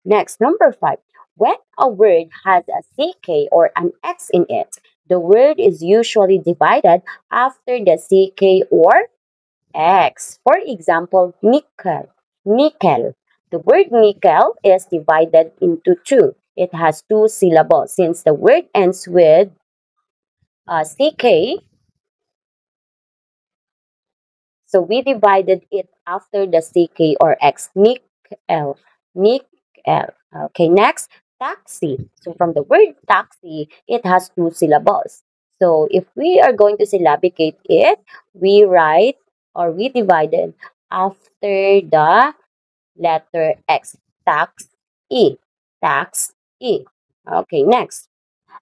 Next, number 5. When a word has a CK or an X in it, the word is usually divided after the CK or X. For example, nickel. Nickel. The word nickel is divided into two. It has two syllables. Since the word ends with CK, so we divided it after the CK or X. Nickel. Nickel. Okay, next, taxi. So from the word taxi, it has two syllables. So if we are going to syllabicate it, we write or we divided after the letter X. Tax E. Tax E. Okay, next.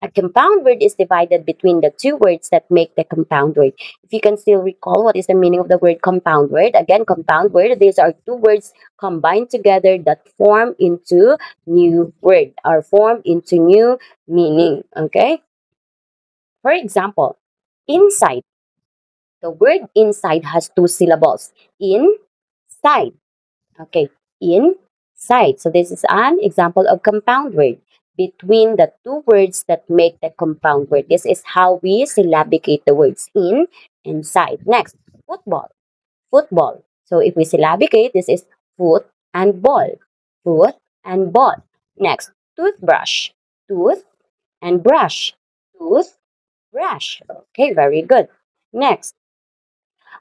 A compound word is divided between the two words that make the compound word. If you can still recall what is the meaning of the word compound word, again, compound word, these are two words combined together that form into new word or form into new meaning. Okay? For example, inside. The word inside has two syllables. Inside. Okay, inside. So this is an example of compound word between the two words that make the compound word. This is how we syllabicate the words in and side. Next, football. Football. So if we syllabicate, this is foot and ball. Foot and ball. Next, toothbrush. Tooth and brush. Tooth, brush. Okay, very good. Next,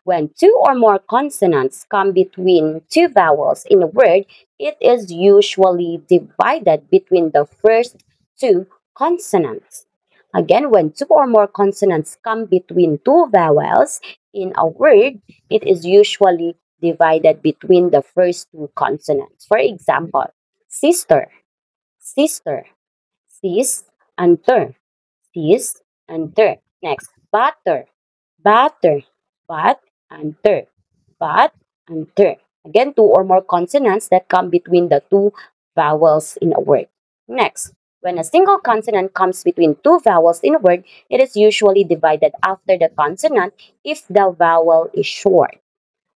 when two or more consonants come between two vowels in a word, it is usually divided between the first two consonants. Again, when two or more consonants come between two vowels in a word, it is usually divided between the first two consonants. For example, sister, sister, sis and ter, sis and ter. Next, butter, butter, but and ter, but and ter. Again, two or more consonants that come between the two vowels in a word. Next, when a single consonant comes between two vowels in a word, it is usually divided after the consonant if the vowel is short.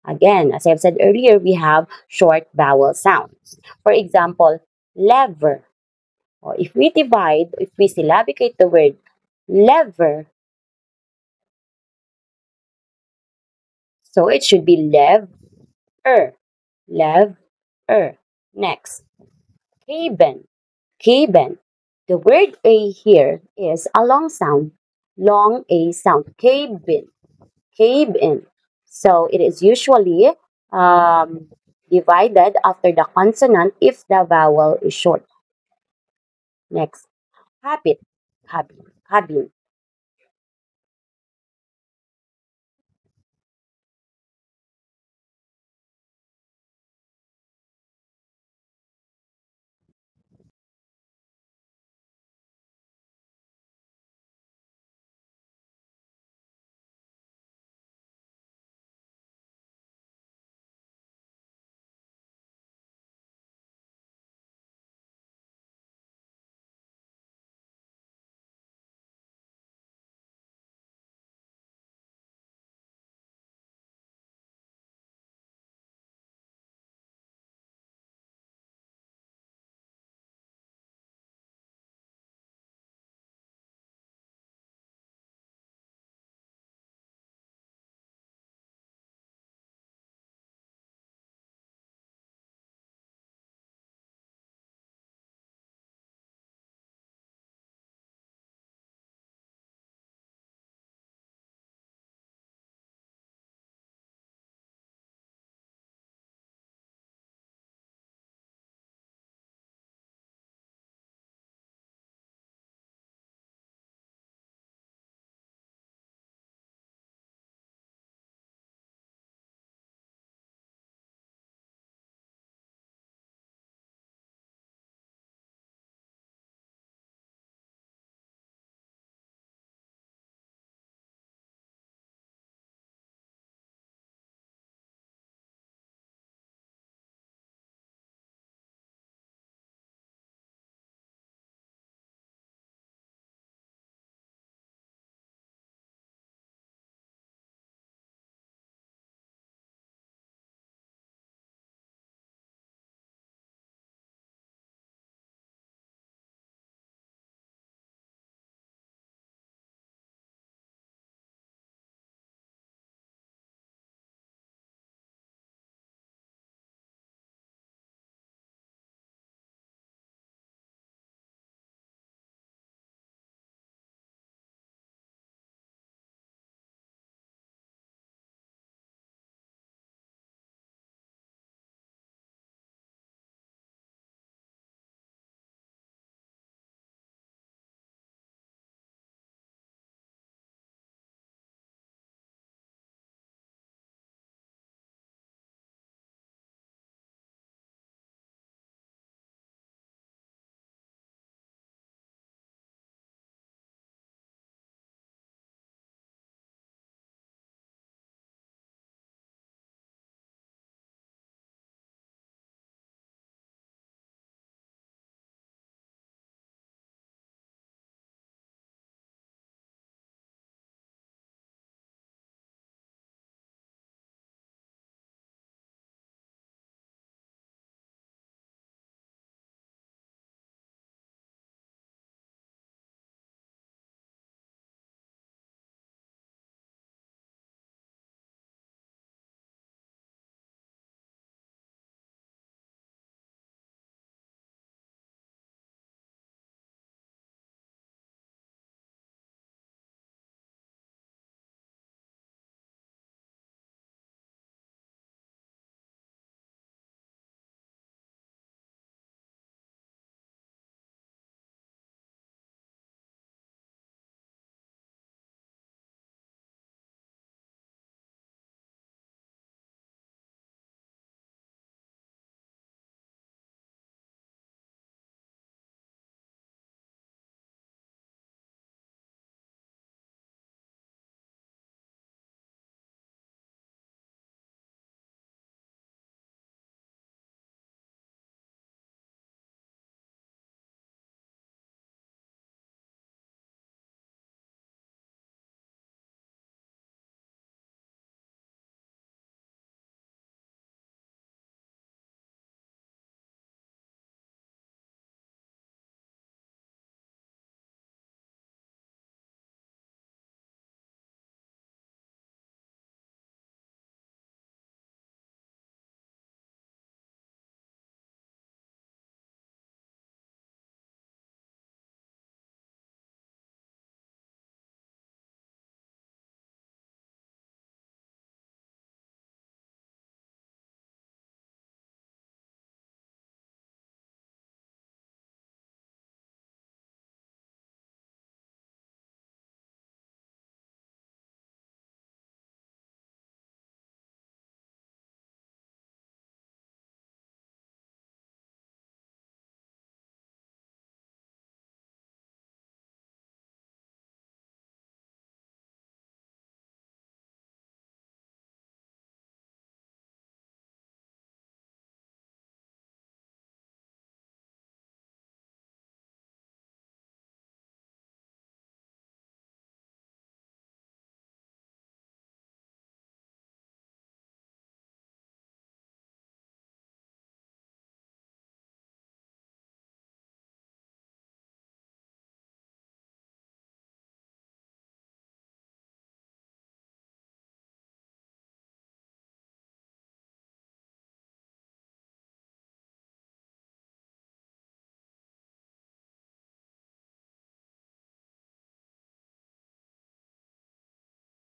Again, as I've said earlier, we have short vowel sounds. For example, lever. Or if we syllabicate the word lever, so it should be lev-er, lev-er. Next, cabin, cabin. The word A here is a long sound, long A sound, cabin, cabin. So it is usually um, divided after the consonant if the vowel is short. Next, habit, habit, habit.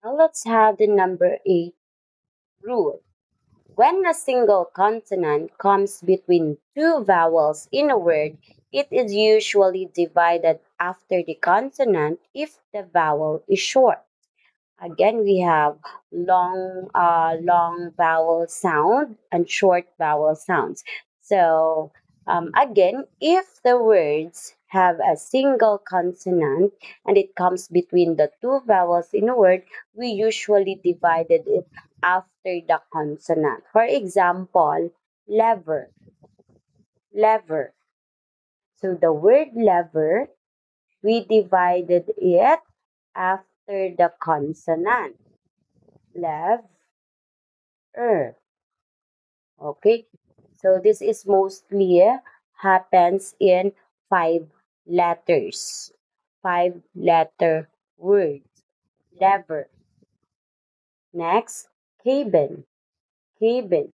Now let's have the number 8 rule. When a single consonant comes between two vowels in a word, it is usually divided after the consonant if the vowel is short. Again, we have long vowel sound and short vowel sounds. So, again, if the words have a single consonant and it comes between the two vowels in a word, we usually divided it after the consonant. For example, lever, lever. So the word lever, we divided it after the consonant. Lever. Okay, so this is mostly happens in five letters, five letter words. Lever. Next, cabin, cabin,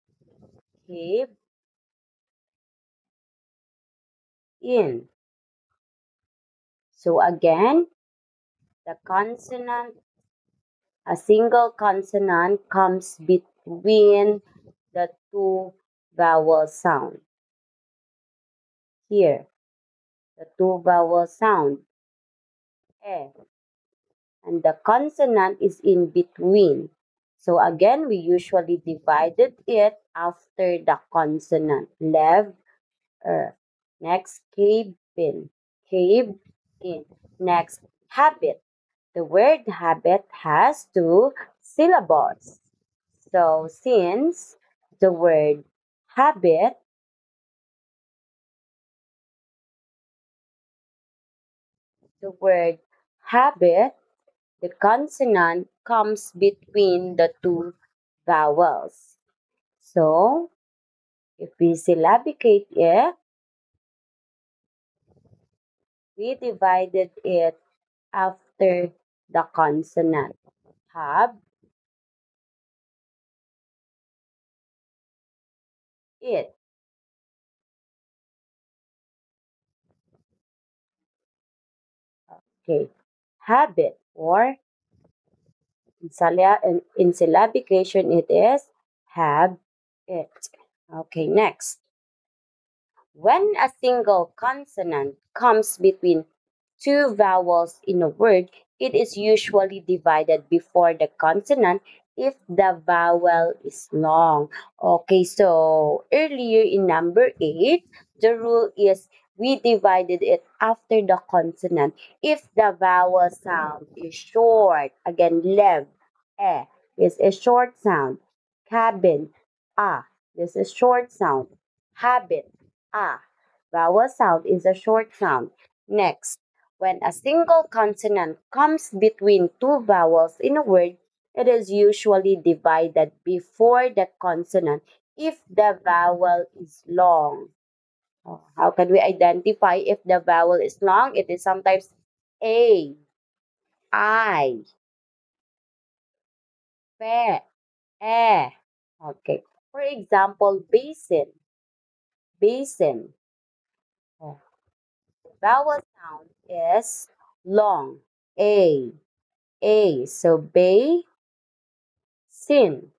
cave in. So again, the consonant, a single consonant comes between the two vowel sound. Here, the two vowel sound. Eh. And the consonant is in between. So again, we usually divided it after the consonant. Lev, er. Next, cave in. Cave in. Next, habit. The word habit has two syllables. So since the word habit, the word habit, the consonant comes between the two vowels. So, if we syllabicate it, we divided it after the consonant. Have it. Okay. Habit or in syllabication it is have it. Okay, next. When a single consonant comes between two vowels in a word, it is usually divided before the consonant if the vowel is long. Okay, so earlier in number 8, the rule is we divided it after the consonant if the vowel sound is short. Again, lev, eh, is a short sound. Cabin, ah, this is short sound. Habit, ah, vowel sound is a short sound. Next, when a single consonant comes between two vowels in a word, it is usually divided before the consonant if the vowel is long. Oh, how can we identify if the vowel is long? It is sometimes A, I, P, E. Okay. For example, basin, basin. Oh, vowel sound is long. A. A. So bay, sin.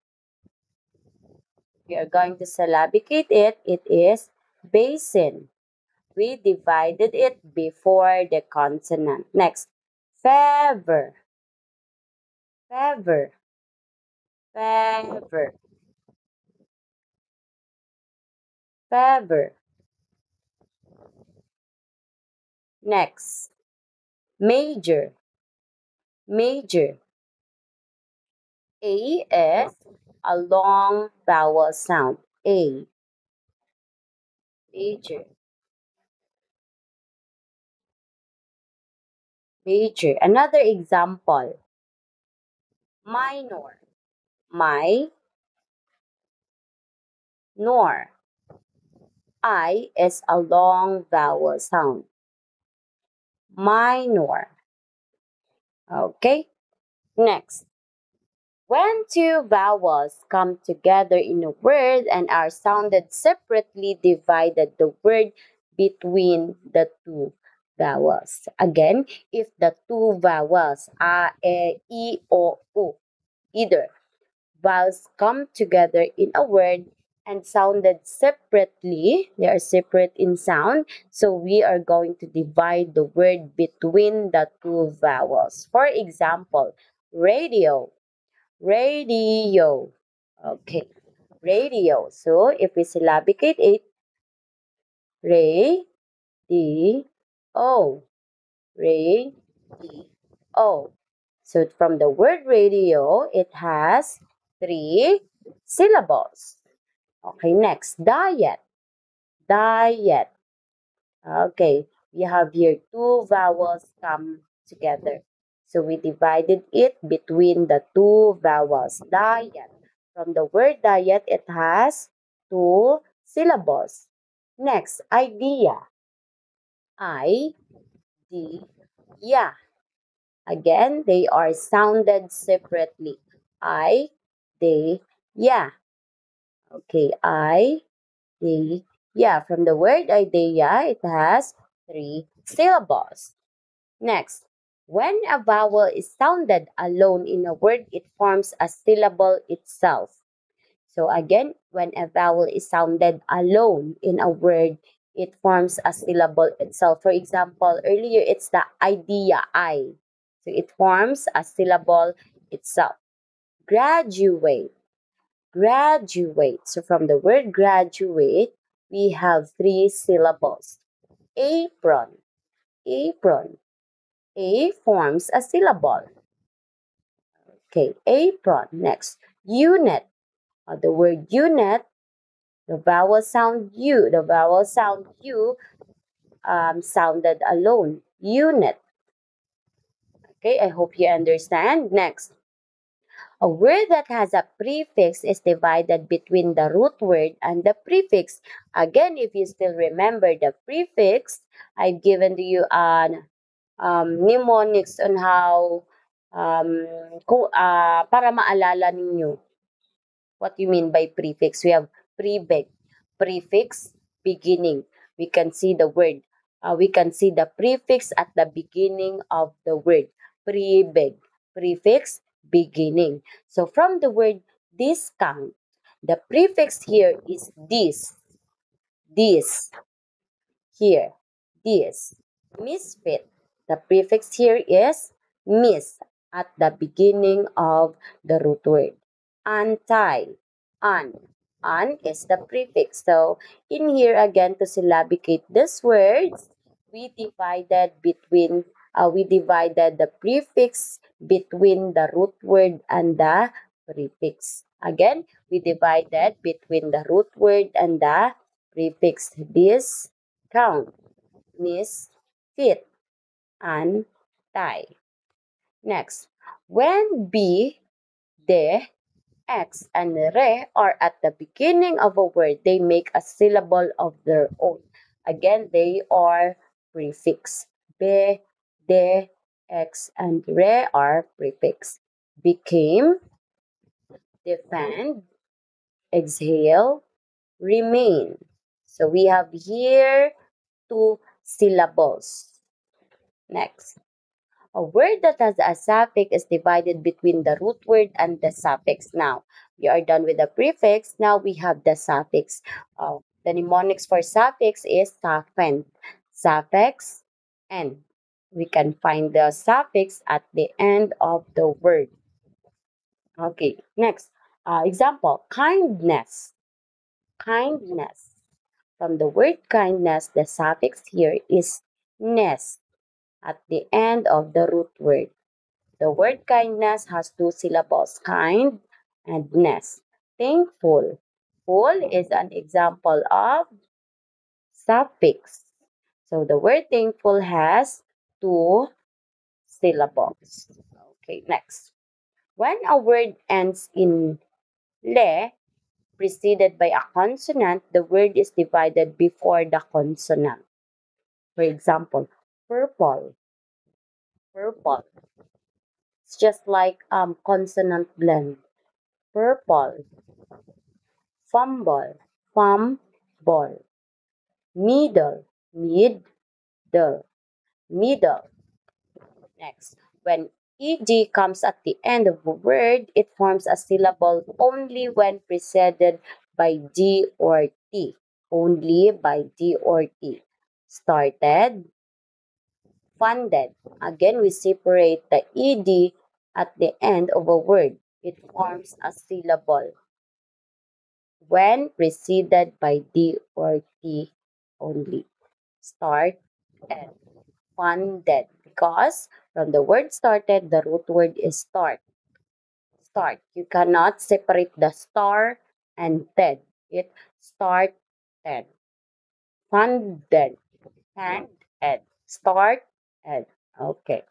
We are going to syllabicate it. It is basin. We divided it before the consonant. Next, fever, fever, fever, fever. Next, major, major. A is a long vowel sound. A, major, major. Another example, minor, my, nor. I is a long vowel sound. Minor. Okay. Next, when two vowels come together in a word and are sounded separately, divided the word between the two vowels. Again, if the two vowels a, e, I, o, u Either vowels come together in a word and sounded separately. They are separate in sound. So we are going to divide the word between the two vowels. For example, radio, radio. Okay, radio. So if we syllabicate it, ray, D, O, ray, D, O. So from the word radio, it has three syllables. Okay, next, diet. Diet. Okay, we have here two vowels come together. So we divided it between the two vowels. Diet. From the word diet, it has two syllables. Next, idea. I, D, yeah. Again, they are sounded separately. I, they, yeah. Okay, I, they, yeah. From the word idea, it has three syllables. Next, when a vowel is sounded alone in a word, it forms a syllable itself. So again, when a vowel is sounded alone in a word, it forms a syllable itself. For example, earlier it's the idea, I. So it forms a syllable itself. Graduate, graduate. So from the word graduate, we have three syllables. Apron, apron. A forms a syllable. Okay, apron. Next, unit. The word unit, the vowel sound U, the vowel sound U sounded alone. Unit. Okay, I hope you understand. Next, a word that has a prefix is divided between the root word and the prefix. Again, if you still remember the prefix, I've given to you an mnemonics on how para maalala ninyo what you mean by prefix. We have prebeg, prefix, beginning. We can see the word. We can see the prefix at the beginning of the word. Prebeg, prefix, beginning. So from the word discount, the prefix here is this, here, this. Misfit. The prefix here is mis at the beginning of the root word. Anti. An. An is the prefix. So, in here again, to syllabicate these words, we divided the prefix between the root word and the prefix. Again, we divided between the root word and the prefix. This count, miss, fit, and tie. Next, when B, de, X, and re are at the beginning of a word, they make a syllable of their own. Again, they are prefix. Be, de, X, and re are prefix. Became, defend, exhale, remain. So we have here two syllables. Next. A word that has a suffix is divided between the root word and the suffix. Now, we are done with the prefix. Now we have the suffix. The mnemonics for suffix is suffend. Suffix, and we can find the suffix at the end of the word. Okay, next. Example, kindness. Kindness. From the word kindness, the suffix here is ness at the end of the root word. The word kindness has two syllables, kind and ness. Thankful. Full is an example of suffix. So the word thankful has two syllables. Okay, next. When a word ends in le, preceded by a consonant, the word is divided before the consonant. For example, purple, purple. It's just like consonant blend. Purple, fumble, fumble, middle, middle, middle. Next, when ed comes at the end of a word, it forms a syllable only when preceded by d or t. Only by d or t. Started, funded. Again, we separate the ed at the end of a word. It forms a syllable when preceded by d or t only. Start and funded, because from the word started, the root word is start. Start. You cannot separate the star and ted. It started, funded, and ed. Start ed. Okay.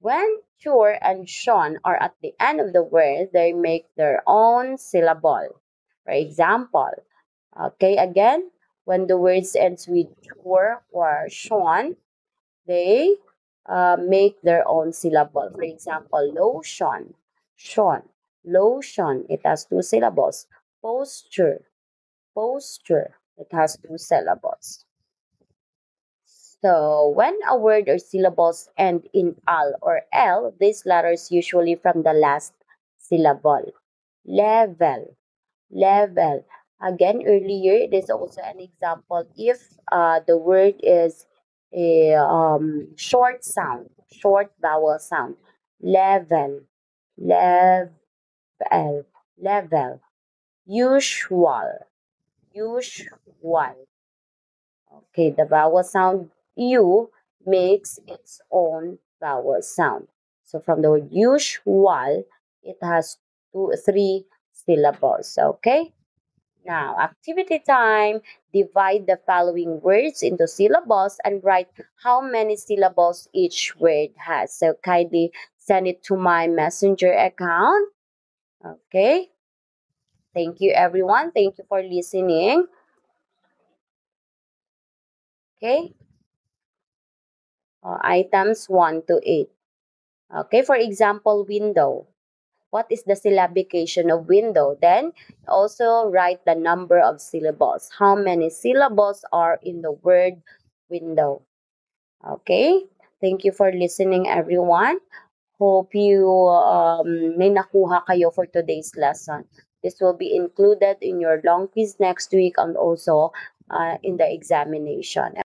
When sure and Sean are at the end of the word, they make their own syllable. For example, okay, again, when the words ends with sure or Sean, they make their own syllable. For example, lotion, Sean, lotion, it has two syllables. Posture, posture, it has two syllables. So when a word or syllables end in al or l, these letters usually from the last syllable. Level, level. Again, earlier, it is also an example if the word is a short sound, short vowel sound. Level, level, level. Usual, usual. Okay, the vowel sound U makes its own vowel sound. So from the word usual, it has three syllables. Okay. Now, activity time. Divide the following words into syllables and write how many syllables each word has. So kindly send it to my messenger account. Okay. Thank you, everyone. Thank you for listening. Okay. Items 1 to 8. Okay, for example, window. What is the syllabication of window? Then also write the number of syllables. How many syllables are in the word window? Okay, thank you for listening, everyone. Hope you may nakuha kayo for today's lesson. This will be included in your long quiz next week and also in the examination.